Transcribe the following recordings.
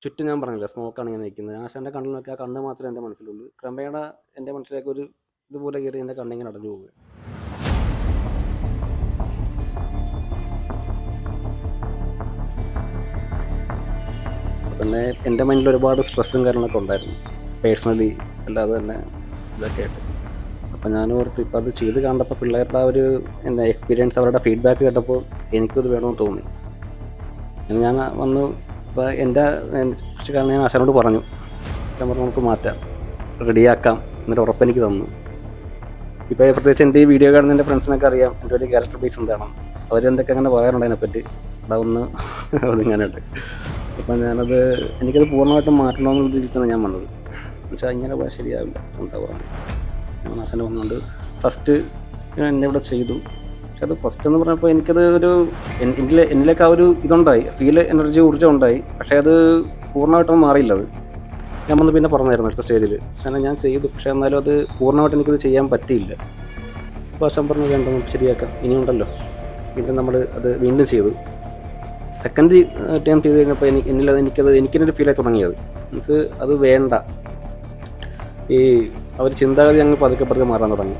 ചുറ്റും ഞാൻ പറഞ്ഞില്ല സ്മോക്കാണ് ഇങ്ങനെ നിൽക്കുന്നത്. ആശാൻ്റെ കണ്ണിൽ നോക്കി ആ കണ്ണ് മാത്രമേ എൻ്റെ മനസ്സിലുള്ളൂ. ക്രമേണ എൻ്റെ മനസ്സിലേക്ക് ഒരു ഇതുപോലെ കയറി എൻ്റെ കണ്ണിങ്ങനെ അടഞ്ഞു പോവുക. അപ്പോൾ തന്നെ എൻ്റെ മൈൻഡിൽ ഒരുപാട് സ്ട്രെസ്സും കാര്യങ്ങളൊക്കെ ഉണ്ടായിരുന്നു, പേഴ്സണലി അല്ലാതെ തന്നെ ഇതൊക്കെ ആയിട്ട്. അപ്പം ഞാൻ ഓർത്ത് ഇപ്പം അത് ചെയ്ത് കണ്ടപ്പോൾ പിള്ളേരുടെ ആ ഒരു എന്താ എക്സ്പീരിയൻസ്, അവരുടെ ഫീഡ്ബാക്ക് കേട്ടപ്പോൾ എനിക്കത് വേണമെന്ന് തോന്നി. ഞാൻ വന്നു ഇപ്പോൾ എൻ്റെ കൃഷിക്കാരനെ ഞാൻ ആശാനോട് പറഞ്ഞു. അച്ഛൻ പറഞ്ഞു നമുക്ക് മാറ്റാം, റെഡിയാക്കാം എന്നൊരു ഉറപ്പെനിക്ക് തന്നു. ഇപ്പോൾ പ്രത്യേകിച്ച് എൻ്റെ ഈ വീഡിയോ കാണുന്ന എൻ്റെ ഫ്രണ്ട്സിനൊക്കെ അറിയാം എൻ്റെ ഒരു ക്യാരക്ടർ ബേസ് എന്താണ്. അവരെന്തൊക്കെ അങ്ങനെ പറയാറുണ്ട് അതിനെപ്പറ്റി. അവിടെ ഒന്ന് അതിങ്ങനെയുണ്ട്. അപ്പം എനിക്കത് പൂർണ്ണമായിട്ടും മാറ്റണമെന്നുള്ള രീതിയിൽ തന്നെ ഞാൻ വന്നത്. എന്നുവെച്ചാൽ ഇങ്ങനെ പോയാൽ ശരിയാവില്ല, എന്താ പറയുക. ഞാൻ ആശാന വന്നുകൊണ്ട് ഫസ്റ്റ് എന്നെ ഇവിടെ ചെയ്തു. പക്ഷെ അത് ഫസ്റ്റ് എന്ന് പറഞ്ഞപ്പോൾ എനിക്കത് ഒരു എന്നിലേക്ക് ആ ഒരു ഇതുണ്ടായി, എനർജി ഊർജ്ജം ഉണ്ടായി. പക്ഷേ അത് പൂർണ്ണമായിട്ടും മാറിയില്ല. അത് ഞാൻ വന്ന് പിന്നെ പറഞ്ഞായിരുന്നു അടുത്ത സ്റ്റേജിൽ. പക്ഷേ ഞാൻ ചെയ്തു, പക്ഷേ എന്നാലും അത് പൂർണ്ണമായിട്ട് എനിക്കത് ചെയ്യാൻ പറ്റിയില്ല. അപ്പോൾ ആശാൻ പറഞ്ഞു വേണ്ട നമുക്ക് ശരിയാക്കാം, ഇനിയുണ്ടല്ലോ. പിന്നെ നമ്മൾ അത് വീണ്ടും ചെയ്തു. സെക്കൻഡ് ടൈം ചെയ്ത് കഴിഞ്ഞപ്പോൾ എനിക്കൊരു ഫീലായി തുടങ്ങിയത്. മീൻസ് അത് വേണ്ട, ഈ അവർ ചിന്താഗതി ഞങ്ങൾ പതുക്കെ മാറാൻ തുടങ്ങി.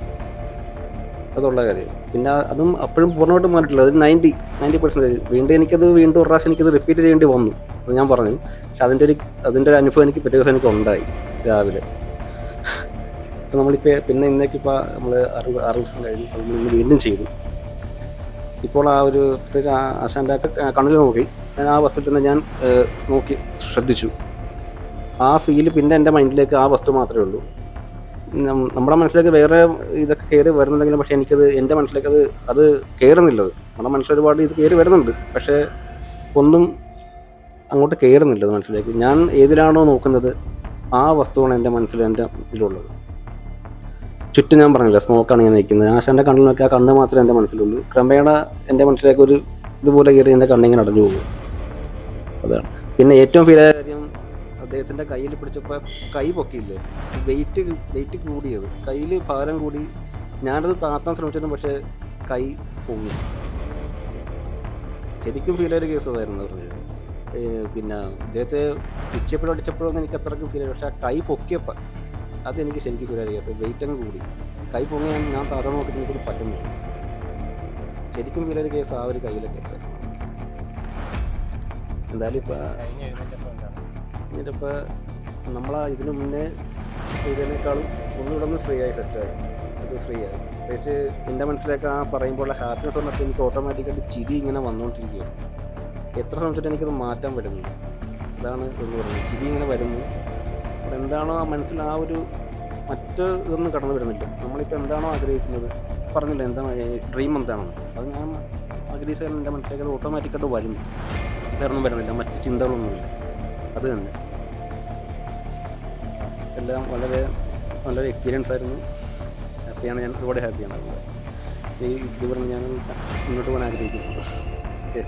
അതുള്ള കാര്യം. പിന്നെ അതും അപ്പോഴും പൂർണ്ണമായിട്ടും മാറിയിട്ടില്ല. അത് 90%. വീണ്ടും ഒരു പ്രാവശ്യം എനിക്കത് റിപ്പീറ്റ് ചെയ്യേണ്ടി വന്നു. അത് ഞാൻ പറഞ്ഞു. പക്ഷെ അതിൻ്റെ ഒരു അനുഭവം എനിക്ക് പിറ്റേ ദിവസം എനിക്ക് ഉണ്ടായി രാവിലെ. അപ്പോൾ നമ്മളിപ്പോൾ ഇന്നേക്കിപ്പോൾ നമ്മൾ 6 ദിവസം കഴിഞ്ഞു. അത് നമ്മൾ വീണ്ടും ചെയ്തു. ഇപ്പോൾ ആ ഒരു പ്രത്യേകിച്ച് ആശാൻ്റെ കണ്ണിൽ നോക്കി ഞാൻ ആ വസ്തുവിൽ തന്നെ ഞാൻ നോക്കി ശ്രദ്ധിച്ചു. ആ ഫീല് പിന്നെ എൻ്റെ മൈൻഡിലേക്ക് ആ വസ്തു മാത്രമേ ഉള്ളൂ. നമ്മുടെ മനസ്സിലേക്ക് വേറെ ഇതൊക്കെ കയറി വരുന്നുണ്ടെങ്കിലും പക്ഷേ എൻ്റെ മനസ്സിലേക്ക് അത് കയറുന്നില്ലത്. നമ്മുടെ മനസ്സിൽ ഒരുപാട് ഇത് കയറി വരുന്നുണ്ട്, പക്ഷേ ഒന്നും അങ്ങോട്ട് കയറുന്നില്ല മനസ്സിലേക്ക്. ഞാൻ ഏതിലാണോ നോക്കുന്നത് ആ വസ്തുവാണ് എൻ്റെ മനസ്സിൽ എൻ്റെ ഇതിലുള്ളത്. ചുറ്റും ഞാൻ പറഞ്ഞില്ല സ്മോക്കാണ് ഇങ്ങനെ നിൽക്കുന്നത്. ആശാൻ്റെ കണ്ണിൽ നോക്കി ആ കണ്ണ് മാത്രമേ എൻ്റെ മനസ്സിലുള്ളൂ. ക്രമേണ എൻ്റെ മനസ്സിലേക്ക് ഒരു ഇതുപോലെ കയറി എൻ്റെ കണ്ണിങ്ങനെ അടഞ്ഞു പോകും. അതാണ് പിന്നെ ഏറ്റവും ഫീലായ കാര്യം. അദ്ദേഹത്തിൻ്റെ കയ്യിൽ പിടിച്ചപ്പോൾ കൈ പൊക്കിയില്ലേ, വെയിറ്റ് കൂടിയത്, കയ്യിൽ ഭാരം കൂടി. ഞാനത് താത്താൻ ശ്രമിച്ചിട്ടും പക്ഷേ കൈ പൊങ്ങി. ശരിക്കും ഫീലായൊരു കേസ് അതായിരുന്നു പറഞ്ഞത്. പിന്നെ അദ്ദേഹത്തെ പിച്ചപ്പോഴും അടിച്ചപ്പോഴൊന്നും എനിക്ക് അത്രയ്ക്കും ഫീൽ ആയി. പക്ഷേ ആ കൈ പൊക്കിയപ്പോൾ അതെനിക്ക് ശരിക്കും ഫീലായ കേസ്. വെയിറ്റങ്ങ് കൂടി, കൈ പൊങ്ങി ഞാൻ താത്താൻ നോക്കിയിട്ട് എനിക്കത് പറ്റുന്നില്ല. ശരിക്കും ഫീലായൊരു കേസ് ആ ഒരു കയ്യിലെ കേസായിരുന്നു. എന്തായാലും ഇപ്പോൾ ഇതിനു മുന്നേ ഇതിനേക്കാളും ഒന്നുകൂടെ ഫ്രീ ആയി സെറ്റായി. പ്രത്യേകിച്ച് എൻ്റെ മനസ്സിലേക്ക് ആ പറയുമ്പോൾ ഹാപ്പിനെസ് വന്നപ്പോൾ എനിക്ക് ഓട്ടോമാറ്റിക്കായിട്ട് ചിരി ഇങ്ങനെ വന്നുകൊണ്ടിരിക്കുകയാണ്. എത്ര ശ്രമിച്ചിട്ട് എനിക്കത് മാറ്റാൻ പറ്റുന്നില്ല. അതാണ് എന്ന് പറയുന്നത്. ചിരി ഇങ്ങനെ വരുന്നു. അപ്പോൾ എന്താണോ ആ മനസ്സിൽ ആ ഒരു മറ്റ് ഇതൊന്നും കടന്നു വരുന്നില്ല. നമ്മളിപ്പോൾ എന്താണോ ആഗ്രഹിക്കുന്നത്, പറഞ്ഞില്ല എന്താണ് ഡ്രീം എന്താണെന്ന്, അത് ഞാൻ ആഗ്രഹിച്ചാൽ എൻ്റെ മനസ്സിലേക്ക് അത് ഓട്ടോമാറ്റിക്കായിട്ട് വരുന്നു. വേറൊന്നും വരുന്നില്ല, മറ്റ് ചിന്തകളൊന്നുമില്ല. അത് തന്നെ എല്ലാം വളരെ നല്ലൊരു എക്സ്പീരിയൻസ് ആയിരുന്നു. ഹാപ്പിയാണ്, ഞാൻ ഒരുപാട് ഹാപ്പിയാണ്. ഇത് പറഞ്ഞ് ഞാൻ മുന്നോട്ട് പോകാൻ ആഗ്രഹിക്കുന്നു. ഓക്കെ.